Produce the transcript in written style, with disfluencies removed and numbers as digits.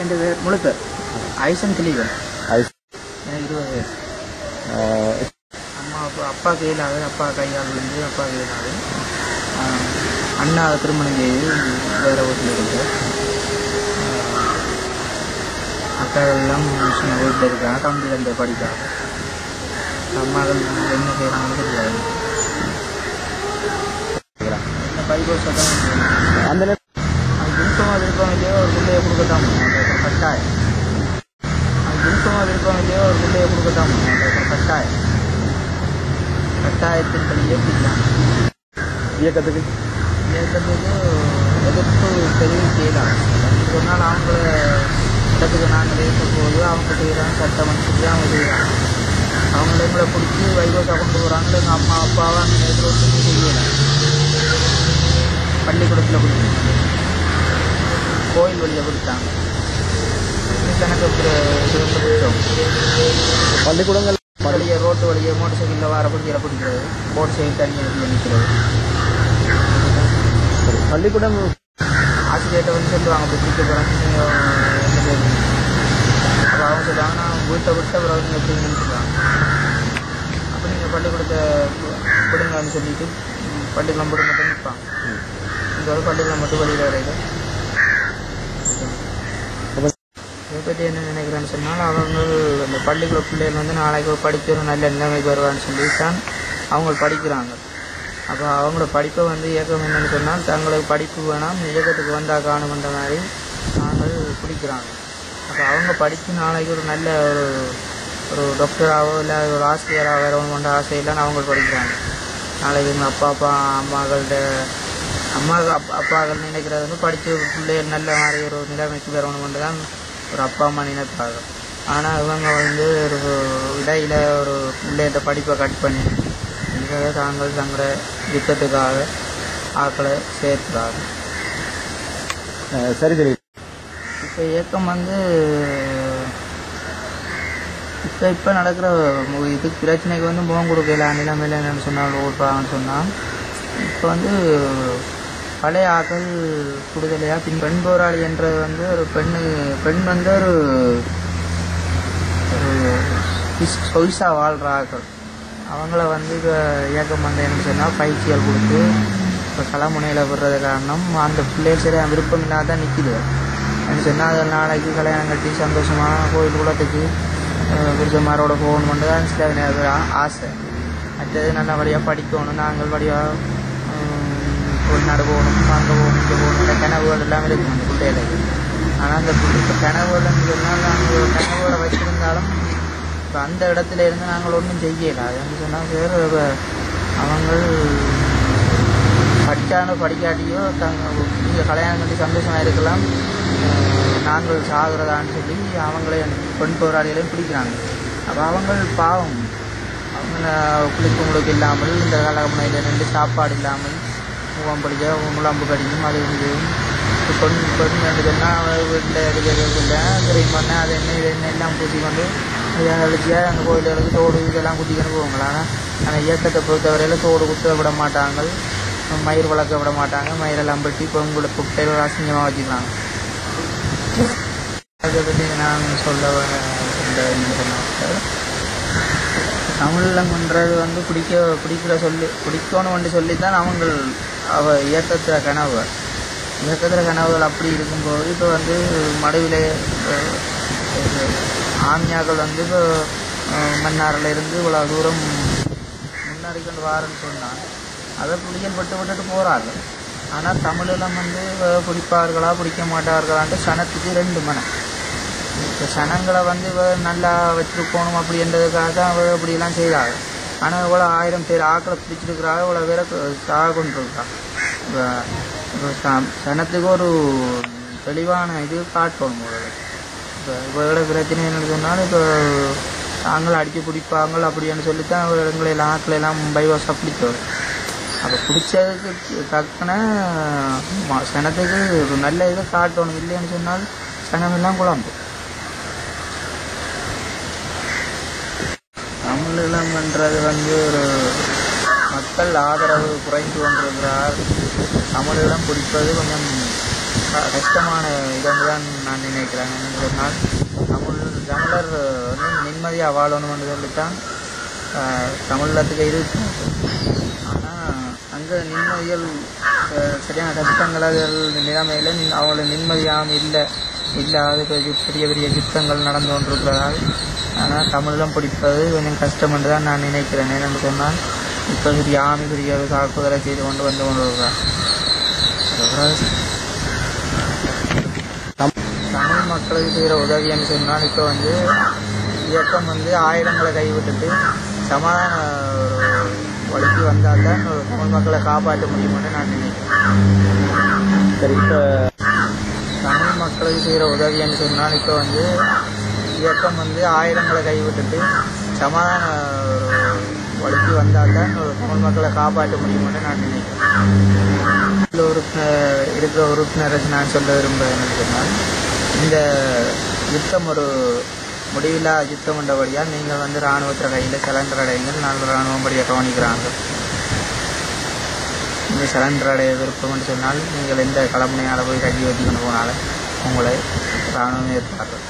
என் பேர் முழு பேர் ஐசன் திலீபன். எனக்கு 20 வயசு. அப்பா கையிலாது, அப்பா கையால் விழுந்து அப்பா கையிலாது. அண்ணா திருமணம் செய்து வேறு வீட்டில் இருக்கு. அக்காவெல்லாம் வீட்டில் இருக்காங்க. தம்பி அந்த படிக்காங்க. அம்மாக்கள் என்ன செய்கிறாங்கன்னு தெரியாது. அந்த விருப்பம் இல்லையோ ஒரு பிள்ளையை கொடுக்கத்தான் கட்டாயம். விருப்பம் இல்லையோ ஒரு பிள்ளையை கொடுக்கத்தான் கட்டாயம். கட்டாயத்தின்படியே பிடிக்கலாம். இயக்கத்துக்கு எதிர்ப்பு தெரிவிக்கலாம். சொன்னால் அவங்கள இடத்துக்கு நாங்கள் இருக்கும்போது அவங்க செய்கிறாங்க, சட்டம் சொல்லி அவங்க செய்கிறாங்க. அவங்கள எங்களை பிடிச்சி வைகோசா கொண்டு போகிறாங்க. எங்கள் அம்மா அப்பாவை அந்த நேரத்தில் ஒன்றுமே செய்யலை. பள்ளிக்கூடத்தில் கொடுத்தாங்க, கோயில் வழியை கொடுத்தாங்க. எனக்கு பிடிச்சோம். பள்ளிக்கூடங்கள் வழியை ரோட்டு வழியை மோட்டர் சைக்கிளில் வர பிடிக்கிற பிடிக்கிறது, மோட்டர் சைக்கிள் தண்ணி எடுத்து நிற்கிறது. பள்ளிக்கூடம் ஆசிரியர்கிட்ட வந்து சொல்லுவாங்க, அப்படி பிடிக்க போகிறாங்க நீங்கள் என்ன செய்யுங்க. அப்போ அவங்க சொல்லுவாங்க, நான் வீட்டை விட்டு அப்புறம் நீங்கள் எப்படிங்கன்னு சொல்லுவாங்க. அப்போ நீங்கள் பள்ளிக்கூடத்தை விடுங்கன்னு சொல்லிட்டு பள்ளிக்கூடம் போட்டு மட்டும் நிற்பாங்க. இந்த ஒரு பள்ளிக்கூடம் மட்டும் வழியில் வரைக்கும். இதை பற்றி என்ன நினைக்கிறேன்னு சொன்னால், அவங்க அந்த பள்ளிக்கூட பிள்ளைகள் வந்து நாளைக்கு படிக்க ஒரு நல்ல நிலைமைக்கு வருவான்னு சொல்லித்தான் அவங்க படிக்கிறாங்க. அப்போ அவங்களோட படிப்பை வந்து இயக்கம் என்னென்னு சொன்னால், தங்களுக்கு படிப்பு வேணாம் இயக்கத்துக்கு வந்தால் காணுமென்ற மாதிரி நாங்கள் பிடிக்கிறாங்க. அப்போ அவங்க படித்து நாளைக்கு ஒரு நல்ல ஒரு டாக்டராகவோ இல்லை ஒரு ஆசிரியராக வரணுமென்ற ஆசையெல்லாம் அவங்க படிக்கிறாங்க. நாளைக்கு எங்கள் அப்பாக்கள் நினைக்கிறது வந்து படித்த பிள்ளைகள் நல்ல மாதிரி ஒரு நிலைமைக்கு வரணுமென்று தான் ஒரு அப்பா அம்மா நினைப்பாங்க. ஆனால் இவங்க வந்து ஒரு இடையில் ஒரு பிள்ளைகிட்ட படிப்பை கட் பண்ணி தாங்கள் தங்களோட யுத்தத்துக்காக ஆக்களை சேர்க்கிறாங்க. சரி சரி. இப்போ இயக்கம் வந்து இப்போ நடக்கிற இதுக்கு பிரச்சனைக்கு வந்து முகம் கொடுக்கல நிலைமையில் என்னென்னு சொன்னால் ஓடுறாங்கன்னு சொன்னால், இப்போ வந்து பழைய ஆக்கள் கூடுதலையாக பெண் போராளி என்றது வந்து ஒரு பெண் வந்து ஒரு சொய்ஸாக வாழ்கிற ஆக்கள். அவங்கள வந்து இப்போ இயக்கம் பண்ணேன்னு சொன்னால் பயிற்சிகள் கொடுத்து இப்போ களமுனையில் விடுறது காரணம் அந்த பிள்ளைகள் சரி விருப்பம் இல்லாத தான் நிற்கிது. என்ன சொன்னால் அது நாளைக்கு கல்யாணம் கட்டி சந்தோஷமாக கோயில் குளத்துக்கு புரிச்சமாரோட போகணும் கொண்டு தான் சில நேரம் ஆசை. மற்றது நல்லபடியாக படிக்கணும், நாங்கள் படியாக வெளிநாடு போகணும், அங்கே போகணும், இங்கே போகணும், இந்த கனவுகள் எல்லாம் இருக்கும் அந்த பிள்ளைகளுக்கு. ஆனால் அந்த இப்போ கனவுகள்னு சொன்னால் நாங்கள் கனவுகளை வச்சுருந்தாலும் இப்போ அந்த இடத்துல இருந்து நாங்கள் ஒன்றும் செய்யலை. அதுன்னு சொன்னால் வேறு அவங்க படித்தாலும் படிக்காட்டியோ நீங்கள் கல்யாணம் கட்டி சந்தோஷமாக இருக்கலாம், நாங்கள் சாகுறதான்னு சொல்லி அவங்களே பெண் போராளிகளையும் பிடிக்கிறாங்க. அப்போ அவங்க பாவம், அவங்க குளிக்கு இல்லாமல் இந்த காலமுனையில் நின்று சாப்பாடு இல்லாமல் முகம் படிக்க முழம்பு கடிக்கும். அது பெண் ரெண்டு சொன்னால் வீட்டில் எடுக்கிறதுக்குள்ள கிரீம் பண்ண அது என்ன இது என்ன எல்லாம் பூசிக்கொண்டு அழிச்சியாக அந்த கோயில்களுக்கு தோடு இதெல்லாம் குத்திக்கொண்டு போவாங்களா. ஆனால் இயக்கத்தை பொறுத்தவரையில் தோடு குத்த விட மாட்டாங்க, மயிர் வளர்க்க விட மாட்டாங்க, மயிரெல்லாம் பட்டி பொங்கலை புட்டையில் ஒரு அசிங்கமாக வச்சுக்கிறாங்க. அதை பற்றி நான் சொல்ல தமிழங்கன்றது வந்து பிடிக்கணும்னு சொல்லி தான் இயக்கத்தில் கனவுகள் அப்படி இருக்கும்போது இப்போ வந்து மடுவில் ஆமியாக்கள் வந்து இப்போ மன்னாரில் இருந்து இவ்வளோ தூரம் முன்னாடி கொண்டு வாரன்னு சொன்னால் அதை புலிகள் விட்டுட்டு போகிறாங்க. ஆனால் தமிழெல்லாம் வந்து பிடிப்பார்களா பிடிக்க மாட்டார்களான்ட்டு சனத்துக்கு 2 மனம். இப்போ சனங்களை வந்து நல்லா வச்சுருக்கணும் அப்படின்றதுக்காக தான் இப்படியெல்லாம் செய்கிறாங்க. ஆனால் இவ்வளோ 1000 பேர் ஆக்களை பிடிச்சிருக்கிறாங்க, இவ்வளோ பேரை சாக கொண்டிருக்காங்க. இப்போ சனத்துக்கு ஒரு தெளிவான இது காட்டணும். இப்போ இவ்வளோ பிரச்சனை என்னன்னு சொன்னாலும் இப்போ தாங்கள் அடித்து பிடிப்பாங்க அப்படின்னு சொல்லித்தான் எங்களெல்லாம் ஆக்களெல்லாம் பைவாஸ் பிடிச்சோம். அப்போ பிடிச்சதுக்கு தக்கன சனத்துக்கு ஒரு நல்ல இதை காட்டணும். இல்லைன்னு சொன்னால் சனமெல்லாம் குழம்பு. தமிழீழம் என்றது வந்து ஒரு மக்கள் ஆதரவு குறைந்து கொண்டிருக்கிறார். தமிழீழம் பிடிப்பது கொஞ்சம் கஷ்டமான இடம் தான் நான் நினைக்கிறேன். என்னென்னு சொன்னால் தமிழர் வந்து நிம்மதியாக வாழணும்னு சொல்லித்தான் தமிழத்துக்கு இருக்கு. ஆனால் அங்கே நிம்மதிகள் சரியான கஷ்டங்கள் நிலைமையில் அவங்கள நிம்மதியாகவும் இல்லாத பெரிய பெரிய யுத்தங்கள் நடந்து கொண்டிருக்கிறதால் ஆனால் தமிழெல்லாம் பிடிப்பது கொஞ்சம் கஷ்டம் என்று தான் நான் நினைக்கிறேன். என்னென்னு சொன்னால் இப்போ பெரிய பெரிய தாக்குதலை செய்து கொண்டு கொண்டிருக்கிறார். தமிழ் மக்களுக்கு செய்கிற உதவின்னு சொன்னால் இப்போ வந்து இயக்கம் வந்து ஆயுதங்களை கைவிட்டுட்டு சமாதான வழிக்கு வந்தால் தான் தமிழ் மக்களை காப்பாற்ற முடியும்னு நான் நினைக்கிறேன். சரி, இப்போ தமிழ் மக்களுக்கு செய்கிற உதவின்னு சொன்னால் இப்போ வந்து இயக்கம் வந்து ஆயுதங்களை கைவிட்டுட்டு சமாதான வழிக்கு வந்தால் தான் தமிழ் மக்களை காப்பாற்ற முடியும்னு நான் நினைக்கிறேன். இருக்கிற உறுப்பினருக்கு நான் சொல்ல விரும்புகிறேன் சொன்னால், இந்த யுத்தம் ஒரு முடிவில்லா யுத்தம் என்றபடியால் நீங்கள் வந்து இராணுவத்தில் கையில் சிலண்டர் அடையுங்கள். நாங்கள் இராணுவம் படியாக கவனிக்கிறாங்க. நீங்கள் சிலண்டர் அடைய விருப்பம் என்று சொன்னால் நீங்கள் எந்த களமுனையால் போய் கட்டி வச்சுக்கொண்டு போனாலும் உங்களை இராணுவம் ஏற்பார்கள்.